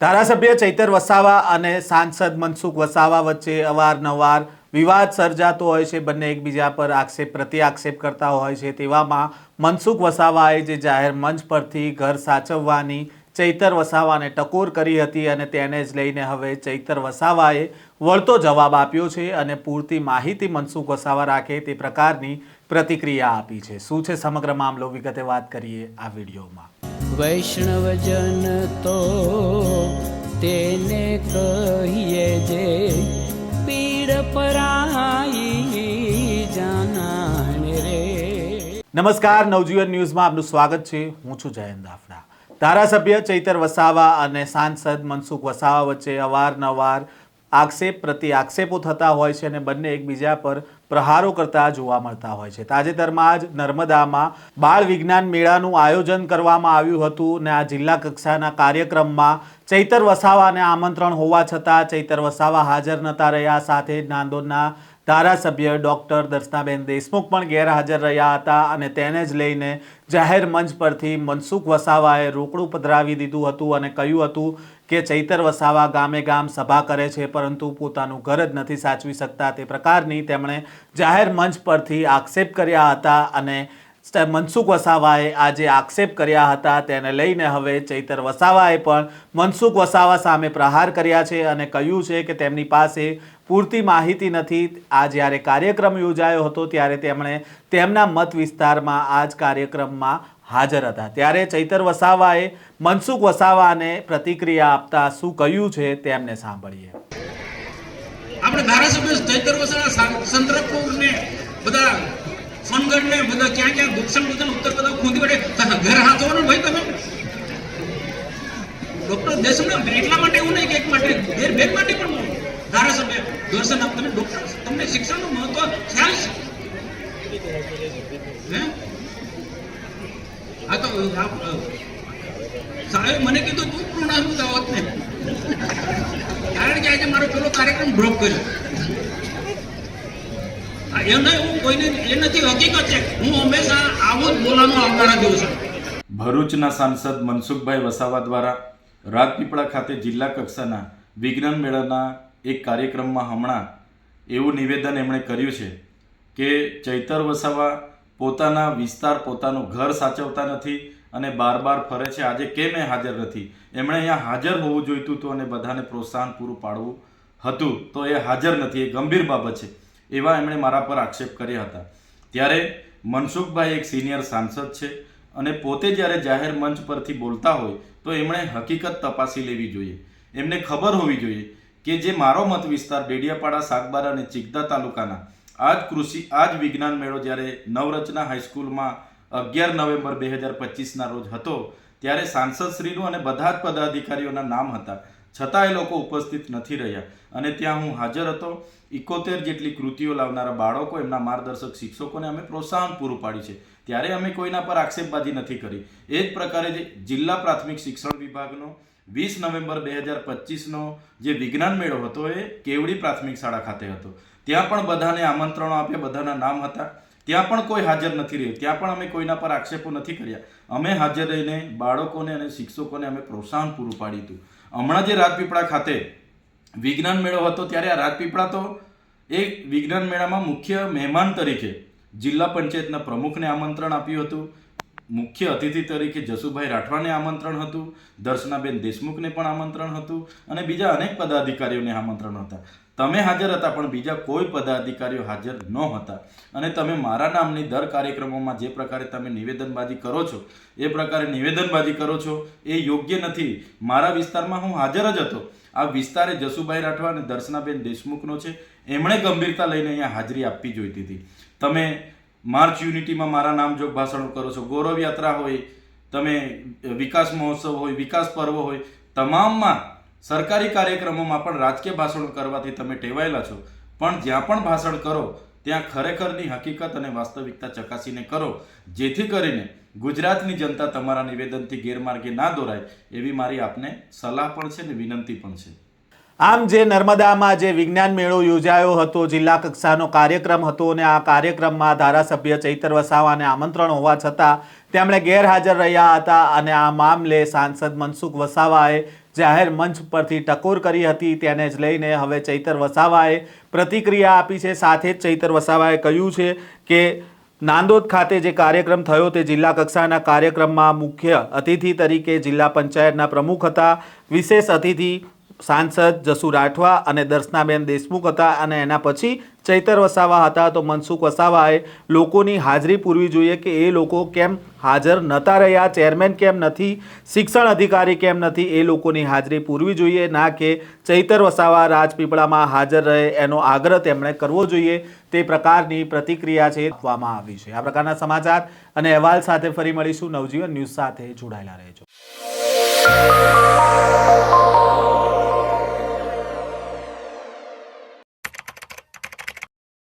ધારાસભ્ય ચૈતર વસાવા અને સાંસદ મનસુખ વસાવા વચ્ચે અવારનવાર વિવાદ સર્જાતો હોય છે। બંને એકબીજા પર આક્ષેપ પ્રતિ આક્ષેપ કરતા હોય છે। તેવામાં મનસુખ વસાવાએ જે જાહેર મંચ પરથી ઘર સાચવવાની ચૈતર વસાવાને ટકોર કરી હતી અને તેને જ લઈને હવે ચૈતર વસાવાએ વળતો જવાબ આપ્યો છે અને પૂરતી માહિતી મનસુખ વસાવા રાખે તે પ્રકારની પ્રતિક્રિયા આપી છે। શું છે સમગ્ર મામલો, વિગતે વાત કરીએ આ વિડીયોમાં। વૈષ્ણવજન તો તેને કહીએ જે પીડ પરાઈ જાનાને રે। નમસ્કાર, નવજીવન ન્યૂઝમાં આપનું સ્વાગત છે। હું છું જયંત દાફડા। ધારાસભ્ય ચૈતર વસાવા અને સાંસદ મનસુખ વસાવા વચ્ચે અવારનવાર આક્ષેપ પ્રતિ આક્ષેપો થતા હોય છે અને બંને એકબીજા પર પ્રહારો કરતા જોવા મળતા હોય છે। તાજેતરમાં જ નર્મદામાં બાળ વિજ્ઞાન મેળાનું આયોજન કરવામાં આવ્યું હતું અને આ જિલ્લા કક્ષાના કાર્યક્રમમાં ચૈતર વસાવાને આમંત્રણ હોવા છતાં ચૈતર વસાવા હાજર નહોતા રહ્યા। સાથે જ નાંદોદના ધારાસભ્ય ડૉક્ટર દર્શનાબેન દેશમુખ પણ ગેરહાજર રહ્યા હતા અને તેને જ લઈને જાહેર મંચ પરથી મનસુખ વસાવાએ રોકડું પધરાવી દીધું હતું અને કહ્યું હતું કે ચૈતર વસાવા ગામે ગામ સભા કરે છે પરંતુ પોતાનું ઘર જ નથી સાચવી શકતા। તે પ્રકારની તેમણે જાહેર મંચ પરથી આક્ષેપ કર્યા હતા અને મનસુખ વસાવાએ આજે આક્ષેપ કર્યા હતા તેને લઈને હવે ચૈતર વસાવાએ પણ મનસુખ વસાવા સામે પ્રહાર કર્યા છે અને કહ્યું છે કે તેમની પાસે પૂરતી માહિતી નથી। આ જ્યારે કાર્યક્રમ યોજાયો હતો ત્યારે તેમણે તેમના મત વિસ્તારમાં આ જ કાર્યક્રમમાં હાજર હતા ત્યારે ચૈતર વસાવાએ મનસુખ વસાવાને પ્રતિક્રિયા આપતા શું કહ્યું છે તેમને સાંભળીએ। આપણે ધારાસભ્ય ચૈતર વસાવા સંતરપુરને બધા સોનગઢને બધા ક્યાં ક્યાં ગુપ્સન બધા ઉત્તર બધા ખોંદી વડે ઘર હાથવાનું ભાઈ તમે ડોક્ટર દેશમુખ એટલા માટે એવું નહીં કે એક માટે બે માટે પણ ધારાસભ્ય દર્શન આપ તમે ડોક્ટર તમને શિક્ષણનું મહત્વ ખ્યાલ છે આ તો સાહેબ મને કીધું તું પૂર્ણ દાવત ને કારણ કે આજે મારો પેલો કાર્યક્રમ ડ્રોપ કર્યો એમને હું કોઈને એ નથી હકીકત છે હું હંમેશા આવું જ બોલવાનું આવનારા દિવસો। ભરૂચના સાંસદ મનસુખભાઈ વસાવા દ્વારા રાજપીપળા ખાતે જિલ્લા કક્ષાના વિજ્ઞાન મેળાના એક કાર્યક્રમમાં હમણાં એવું નિવેદન એમણે કર્યું છે કે ચૈતર વસાવા પોતાના વિસ્તાર પોતાનું ઘર સાચવતા નથી અને બાર ફરે છે। આજે કેમ એ હાજર નથી? એમણે અહીંયા હાજર હોવું જોઈતું હતું અને બધાને પ્રોત્સાહન પૂરું પાડવું હતું તો એ હાજર નથી, એ ગંભીર બાબત છે એવા એમણે મારા પર આક્ષેપ કર્યા હતા। ત્યારે મનસુખભાઈ એક સિનિયર સાંસદ છે અને પોતે જ્યારે જાહેર મંચ પરથી બોલતા હોય તો એમણે હકીકત તપાસી લેવી જોઈએ। એમને ખબર હોવી જોઈએ કે જે મારો મત વિસ્તાર ડેડિયાપાડા, સાગબારા અને ચિકદા તાલુકાના આ જ વિજ્ઞાન મેળો જ્યારે નવરચના હાઈસ્કૂલમાં 11 નવેમ્બર 2025ના રોજ હતો ત્યારે સાંસદશ્રીનું અને બધા જ પદાધિકારીઓના નામ હતા, છતાં એ લોકો ઉપસ્થિત નથી રહ્યા અને ત્યાં હું હાજર હતો। 71 જેટલી કૃતિઓ લાવનારા બાળકો, એમના માર્ગદર્શક શિક્ષકોને અમે પ્રોત્સાહન પૂરું પાડ્યું છે, ત્યારે અમે કોઈના પર આક્ષેપબાજી નથી કરી। એ જ પ્રકારે જિલ્લા પ્રાથમિક શિક્ષણ વિભાગનો 20 નવેમ્બર 2025નો જે વિજ્ઞાન મેળો હતો એ કેવડી પ્રાથમિક શાળા ખાતે હતો, ત્યાં પણ બધાને આમંત્રણો આપ્યા, બધાના નામ હતા, ત્યાં પણ કોઈ હાજર નથી રહ્યું, ત્યાં પણ અમે કોઈના પર આક્ષેપો નથી કર્યા। અમે હાજર રહીને બાળકોને અને શિક્ષકોને અમે પ્રોત્સાહન પૂરું પાડ્યું હતું। હમણાં જે રાજપીપળા ખાતે વિજ્ઞાન મેળો હતો ત્યારે આ રાજપીપળા તો એ વિજ્ઞાન મેળામાં મુખ્ય મહેમાન તરીકે જિલ્લા પંચાયતના પ્રમુખને આમંત્રણ આપ્યું હતું, મુખ્ય અતિથિ તરીકે જસુભાઈ રાઠવાને આમંત્રણ હતું, દર્શનાબેન દેશમુખને પણ આમંત્રણ હતું અને બીજા અનેક પદાધિકારીઓને આમંત્રણ હતા। તમે હાજર હતા પણ બીજા કોઈ પદાધિકારીઓ હાજર ન હતા અને તમે મારા નામની દર કાર્યક્રમોમાં જે પ્રકારે તમે નિવેદનબાજી કરો છો એ પ્રકારે નિવેદનબાજી કરો છો એ યોગ્ય નથી। મારા વિસ્તારમાં હું હાજર જ હતો, આ વિસ્તારે જસુભાઈ રાઠવા અને દર્શનાબેન દેશમુખનો છે, એમણે ગંભીરતા લઈને અહીંયા હાજરી આપવી જોઈતી હતી। તમે માર્ચ યુનિટીમાં મારા નામજોગ ભાષણો કરો છો, ગૌરવ યાત્રા હોય, તમે વિકાસ મહોત્સવ હોય, વિકાસ પર્વ હોય, તમામમાં સરકારી કાર્યક્રમોમાં પણ રાજકીય ભાષણો કરવાથી તમે ટેવાયેલા છો, પણ જ્યાં પણ ભાષણ કરો ત્યાં ખરેખરની હકીકત અને વાસ્તવિકતા ચકાસીને કરો, જેથી કરીને ગુજરાતની જનતા તમારા નિવેદનથી ગેરમાર્ગે ના દોરાય એવી મારી આપને સલાહ પણ છે ને વિનંતી પણ છે। આમ જે નર્મદામાં જે વિજ્ઞાન મેળો યોજાયો હતો, જિલ્લા કક્ષાનો કાર્યક્રમ હતો અને આ કાર્યક્રમમાં ધારાસભ્ય ચૈતર વસાવાને આમંત્રણ હોવા છતાં તેમણે ગેરહાજર રહ્યા હતા અને આ મામલે સાંસદ મનસુખ વસાવાએ જાહેર મંચ પરથી ટકોર કરી હતી, તેને જ લઈને હવે ચૈતર વસાવાએ પ્રતિક્રિયા આપી છે. સાથે જ ચૈતર વસાવાએ કહ્યું છે કે નાંદોદ ખાતે જે કાર્યક્રમ થયો તે જિલ્લા કક્ષાના કાર્યક્રમમાં મુખ્ય અતિથિ તરીકે જિલ્લા પંચાયતના પ્રમુખ હતા. વિશેષ અતિથિ સાંસદ જસુ રાઠવા અને દર્શનાબેન દેશમુખ હતા અને એના પછી ચૈતર વસાવા હતા. તો મનસુખ વસાવાએ લોકોની હાજરી પૂરવી જોઈએ કે એ લોકો કેમ હાજર નહોતા રહ્યા, ચેરમેન કેમ નથી, શિક્ષણ અધિકારી કેમ નથી, એ લોકોની હાજરી પૂરવી જોઈએ, ના કે ચૈતર વસાવા રાજપીપળામાં હાજર રહે એનો આગ્રહ તેમણે કરવો જોઈએ. તે પ્રકારની પ્રતિક્રિયા છે આપવામાં આવી છે. આ પ્રકારના સમાચાર અને અહેવાલ સાથે ફરી મળીશું. નવજીવન ન્યૂઝ સાથે જોડાયેલા રહેજો.